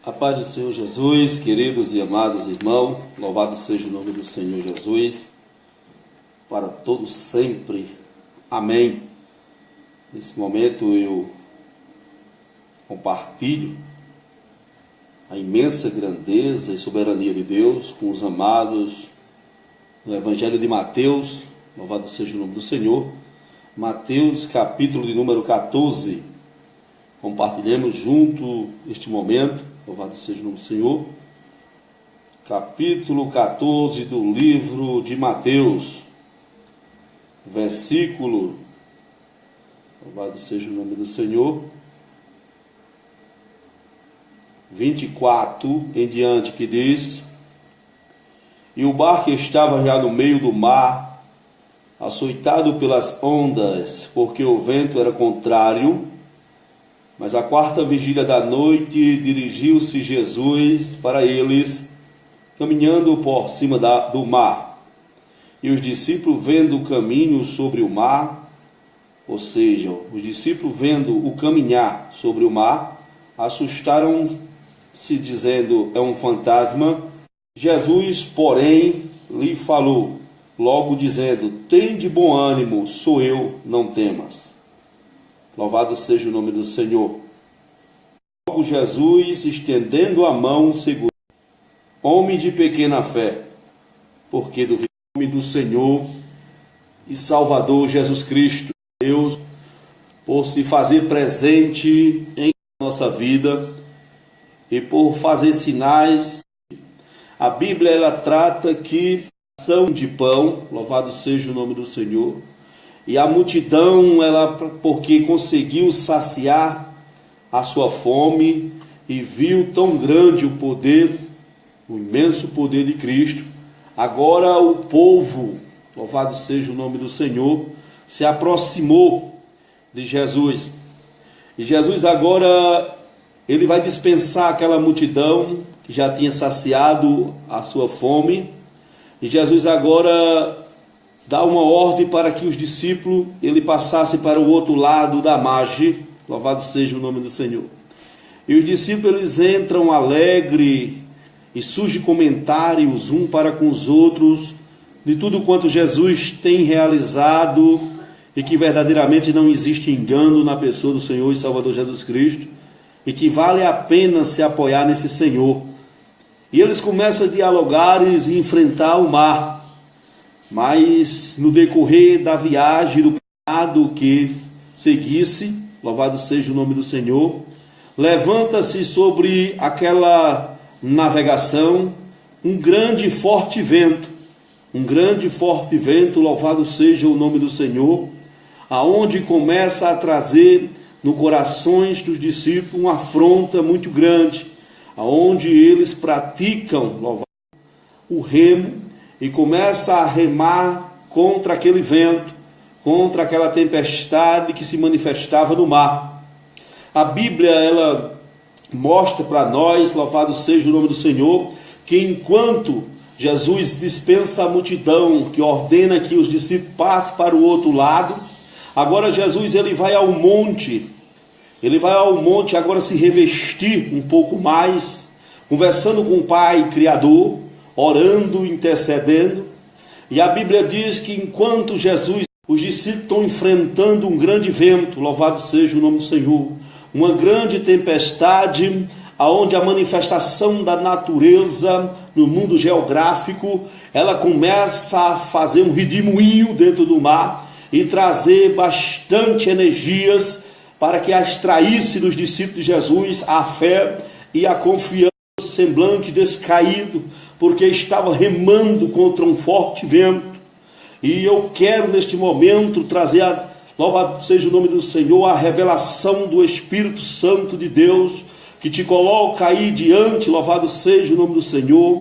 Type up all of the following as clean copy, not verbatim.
A paz do Senhor Jesus, queridos e amados irmãos, louvado seja o nome do Senhor Jesus, para todos sempre. Amém. Nesse momento eu compartilho a imensa grandeza e soberania de Deus com os amados no Evangelho de Mateus, louvado seja o nome do Senhor. Mateus, capítulo de número 14. Compartilhemos junto este momento, louvado seja o nome do Senhor. Capítulo 14 do livro de Mateus, versículo, louvado seja o nome do Senhor, 24 em diante, que diz: E o barco estava já no meio do mar, açoitado pelas ondas, porque o vento era contrário. Mas à quarta vigília da noite dirigiu-se Jesus para eles, caminhando por cima do mar. E os discípulos, vendo o caminho sobre o mar, ou seja, os discípulos vendo o caminhar sobre o mar, assustaram-se, dizendo: é um fantasma. Jesus, porém, lhe falou, logo dizendo: tende bom ânimo, sou eu, não temas. Louvado seja o nome do Senhor. Logo Jesus, estendendo a mão, segurou: homem de pequena fé, porque do nome do Senhor e Salvador Jesus Cristo, Deus, por se fazer presente em nossa vida e por fazer sinais. A Bíblia, ela trata que ação de pão, louvado seja o nome do Senhor. E a multidão, ela, porque conseguiu saciar a sua fome e viu tão grande o poder, o imenso poder de Cristo, agora o povo, louvado seja o nome do Senhor, se aproximou de Jesus. E Jesus agora, ele vai dispensar aquela multidão que já tinha saciado a sua fome. E Jesus agora dá uma ordem para que os discípulos ele passassem para o outro lado da margem, louvado seja o nome do Senhor. E os discípulos, eles entram alegre e surgem comentários um para com os outros de tudo quanto Jesus tem realizado e que verdadeiramente não existe engano na pessoa do Senhor e Salvador Jesus Cristo e que vale a pena se apoiar nesse Senhor. E eles começam a dialogar e enfrentar o mar. Mas no decorrer da viagem, do caminhado que seguisse, louvado seja o nome do Senhor, levanta-se sobre aquela navegação um grande e forte vento, louvado seja o nome do Senhor, aonde começa a trazer no corações dos discípulos uma afronta muito grande, aonde eles praticam, louvado, o remo, e começa a remar contra aquele vento, contra aquela tempestade que se manifestava no mar. A Bíblia, ela mostra para nós, louvado seja o nome do Senhor, que enquanto Jesus dispensa a multidão, que ordena que os discípulos passem para o outro lado, agora Jesus, ele vai ao monte agora se revestir um pouco mais, conversando com o Pai Criador, orando, intercedendo. E a Bíblia diz que enquanto Jesus, os discípulos estão enfrentando um grande vento, louvado seja o nome do Senhor, uma grande tempestade, aonde a manifestação da natureza no mundo geográfico, ela começa a fazer um redemoinho dentro do mar e trazer bastante energias para que extraísse dos discípulos de Jesus a fé e a confiança, semblante descaído, porque estava remando contra um forte vento. E eu quero neste momento trazer, louvado seja o nome do Senhor, a revelação do Espírito Santo de Deus, que te coloca aí diante, louvado seja o nome do Senhor,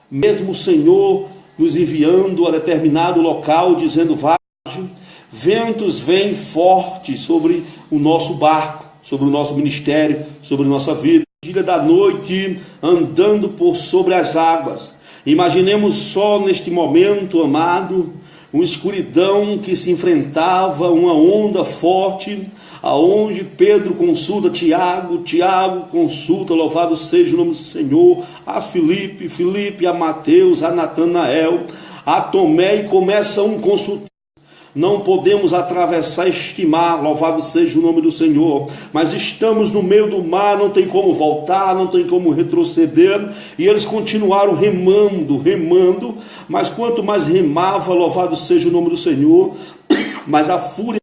mesmo o Senhor nos enviando a determinado local, dizendo: vai, ventos vêm fortes sobre o nosso barco, sobre o nosso ministério, sobre a nossa vida. Dia da noite, andando por sobre as águas. Imaginemos só neste momento, amado, uma escuridão que se enfrentava, uma onda forte, aonde Pedro consulta Tiago, Tiago consulta, louvado seja o nome do Senhor, a Filipe, Filipe a Mateus, a Natanael, a Tomé, e começa um consultar. Não podemos atravessar este mar, louvado seja o nome do Senhor, mas estamos no meio do mar, não tem como voltar, não tem como retroceder, e eles continuaram remando, mas quanto mais remava, louvado seja o nome do Senhor, mas a fúria,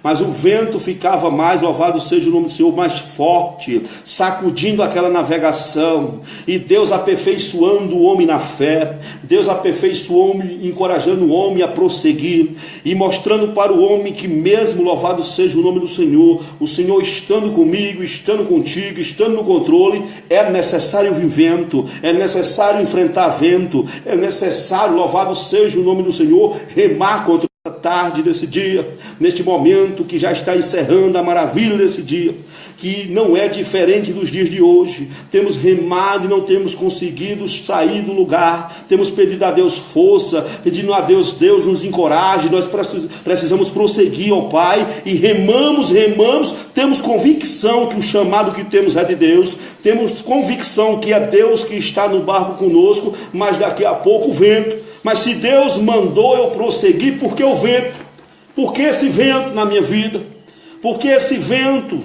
mas o vento ficava mais, louvado seja o nome do Senhor, mais forte, sacudindo aquela navegação, e Deus aperfeiçoando o homem na fé, Deus aperfeiçoou o homem, encorajando o homem a prosseguir, e mostrando para o homem que mesmo, louvado seja o nome do Senhor, o Senhor estando comigo, estando contigo, estando no controle, é necessário vir vento, é necessário enfrentar vento, é necessário, louvado seja o nome do Senhor, remar contra tarde desse dia, neste momento que já está encerrando a maravilha desse dia, que não é diferente dos dias de hoje. Temos remado e não temos conseguido sair do lugar, temos pedido a Deus força, pedindo a Deus, Deus nos encoraje, nós precisamos prosseguir ao Pai, e remamos, temos convicção que o chamado que temos é de Deus, temos convicção que é Deus que está no barco conosco, mas daqui a pouco o vento. Mas se Deus mandou eu prosseguir, por que o vento? Por que esse vento na minha vida? Por que esse vento?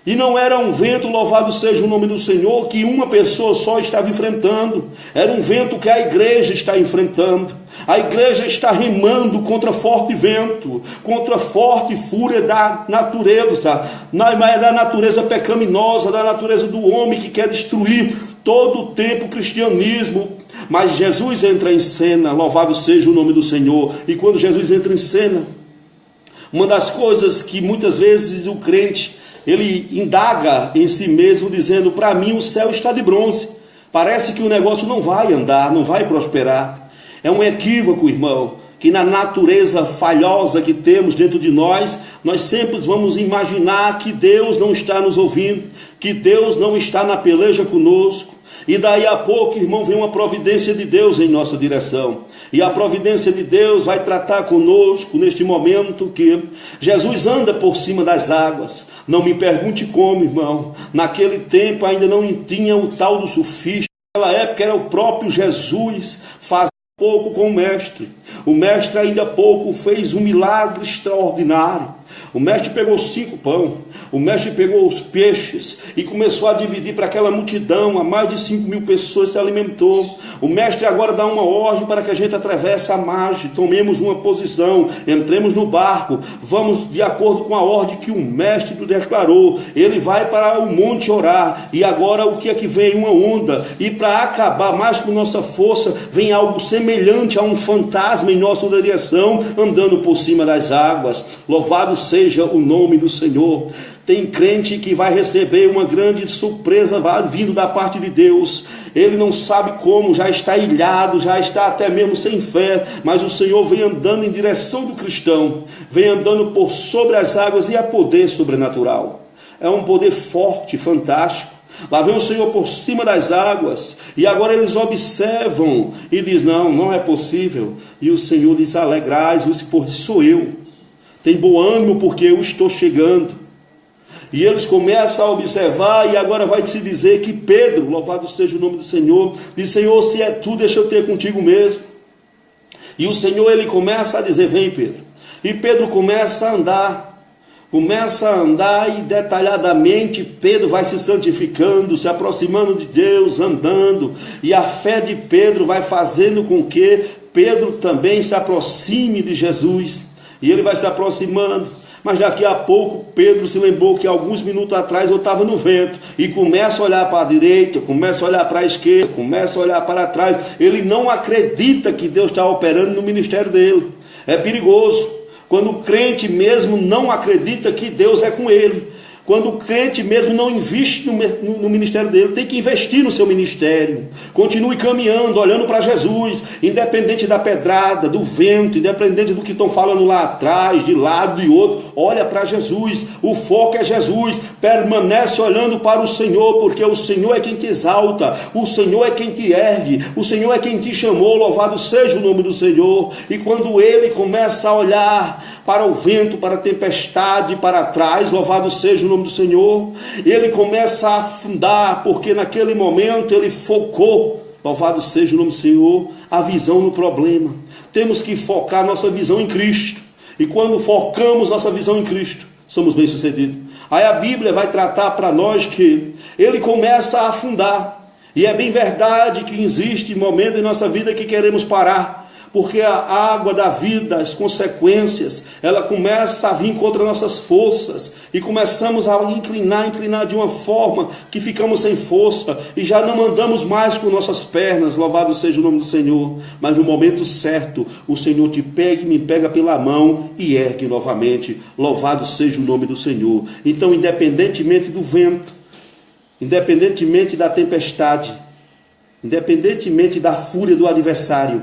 E não era um vento, louvado seja o nome do Senhor, que uma pessoa só estava enfrentando. Era um vento que a igreja está enfrentando. A igreja está remando contra forte vento, contra forte fúria da natureza, da natureza pecaminosa, da natureza do homem que quer destruir todo o tempo o cristianismo. Mas Jesus entra em cena, louvado seja o nome do Senhor. E quando Jesus entra em cena, uma das coisas que muitas vezes o crente, ele indaga em si mesmo, dizendo: para mim o céu está de bronze, parece que o negócio não vai andar, não vai prosperar. É um equívoco, irmão, que na natureza falhosa que temos dentro de nós sempre vamos imaginar que Deus não está nos ouvindo, que Deus não está na peleja conosco. E daí a pouco, irmão, vem uma providência de Deus em nossa direção. E a providência de Deus vai tratar conosco neste momento que Jesus anda por cima das águas. Não me pergunte como, irmão. Naquele tempo ainda não tinha o tal do surfista. Naquela época era o próprio Jesus fazendo pouco com o mestre. O mestre ainda há pouco fez um milagre extraordinário. O mestre pegou 5 pães, o mestre pegou os peixes e começou a dividir para aquela multidão, a mais de 5.000 pessoas se alimentou. O mestre agora dá uma ordem para que a gente atravesse a margem, tomemos uma posição, entremos no barco, vamos de acordo com a ordem que o mestre declarou. Ele vai para o monte orar, e agora o que é que vem? Uma onda, e para acabar mais com nossa força, vem algo semelhante a um fantasma em nossa direção, andando por cima das águas. Louvado seja o nome do Senhor. Tem crente que vai receber uma grande surpresa vindo da parte de Deus. Ele não sabe como, já está ilhado, já está até mesmo sem fé, mas o Senhor vem andando em direção do cristão, vem andando por sobre as águas, e é poder sobrenatural. É um poder forte, fantástico. Lá vem o Senhor por cima das águas, e agora eles observam e diz: não é possível. E o Senhor diz: alegrai-vos, porque sou eu. Tem bom ânimo, porque eu estou chegando. E eles começam a observar, e agora vai se dizer que Pedro, louvado seja o nome do Senhor, diz: Senhor, se é tu, deixa eu ter contigo mesmo. E o Senhor, ele começa a dizer: vem, Pedro. E Pedro começa a andar, e detalhadamente Pedro vai se santificando, se aproximando de Deus, andando, e a fé de Pedro vai fazendo com que Pedro também se aproxime de Jesus, e ele vai se aproximando. Mas daqui a pouco Pedro se lembrou que alguns minutos atrás eu estava no vento, e começa a olhar para a direita, começa a olhar para a esquerda, começa a olhar para trás. Ele não acredita que Deus está operando no ministério dele. É perigoso quando o crente mesmo não acredita que Deus é com ele. Quando o crente mesmo não investe no ministério dele, tem que investir no seu ministério. Continue caminhando, olhando para Jesus, independente da pedrada, do vento, independente do que estão falando lá atrás, de lado e outro. Olha para Jesus, o foco é Jesus. Permanece olhando para o Senhor, porque o Senhor é quem te exalta, o Senhor é quem te ergue, o Senhor é quem te chamou. Louvado seja o nome do Senhor. E quando ele começa a olhar para o vento, para a tempestade, para trás, louvado seja o nome do Senhor, ele começa a afundar, porque naquele momento ele focou, louvado seja o nome do Senhor, a visão no problema. Temos que focar nossa visão em Cristo, e quando focamos nossa visão em Cristo, somos bem-sucedidos. Aí a Bíblia vai tratar para nós que ele começa a afundar, e é bem verdade que existe momento em nossa vida que queremos parar, porque a água da vida, as consequências, ela começa a vir contra nossas forças, e começamos a inclinar de uma forma que ficamos sem força, e já não andamos mais com nossas pernas, louvado seja o nome do Senhor. Mas no momento certo, o Senhor te pega e me pega pela mão, e ergue novamente, louvado seja o nome do Senhor. Então, independentemente do vento, independentemente da tempestade, independentemente da fúria do adversário,